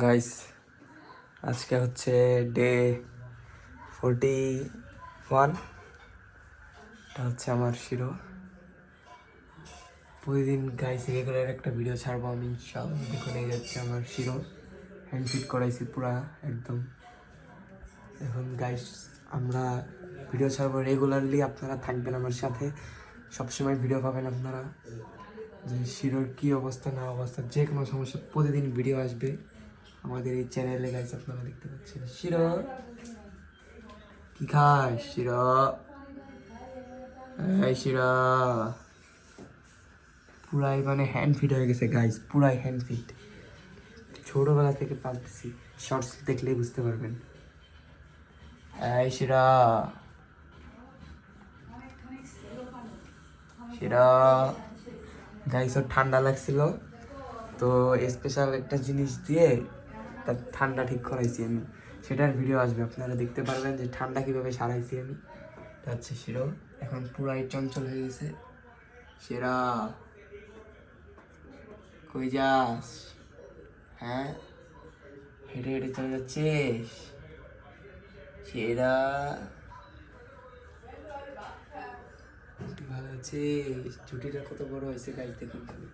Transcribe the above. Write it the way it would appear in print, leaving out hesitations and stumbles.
Guys, আজকে হচ্ছে day 41। এটা হচ্ছে আমার শিরো। প্রতিদিন গাইস রেগুলার একটা ভিডিও ছাড়বো আমি ইনশাআল্লাহ। দেখুন এই যাচ্ছে আমার শিরো, হ্যান্ড ফিট করাইছি পুরা একদম। এখন গাইস আমরা ভিডিও ছাড়বো রেগুলারলি, আপনারা থাকবেন আমার সাথে, সবসময় ভিডিও পাবেন আপনারা। যে শিরোর কী অবস্থা না অবস্থা, যে কোনো সমস্যা প্রতিদিন ভিডিও আসবে আমাদের এই চ্যানেলে গাইস। আপনারা দেখতে পাচ্ছেন শিরো কি খাস শিরা, এই শিরা পুরাই মানে হ্যান্ড ফিট হয়ে গেছে গাইস, পুরাই হ্যান্ড ফিট। ছোটবেলা থেকে পালতেছি, শর্টস দেখলেই বুঝতে পারবেন। এই শিরা, শিরা গাইস ওর ঠান্ডা লাগছিল তো স্পেশাল একটা জিনিস দিয়ে তার ঠান্ডা ঠিক করাইছি আমি, সেটার ভিডিও আসবে, আপনারা দেখতে পারবেন যে ঠান্ডা কিভাবে সারাইছি আমি। এটা হচ্ছে শিরো, এখন পুরাই চঞ্চল হয়ে গেছে। শিরা কই যাস? হ্যাঁ, হেঁটে হেঁটে চলে যাচ্ছিস? সেরা ভালো আছিস? ছুটিটা কত বড় হয়েছে গাইজ, দেখুন খালি।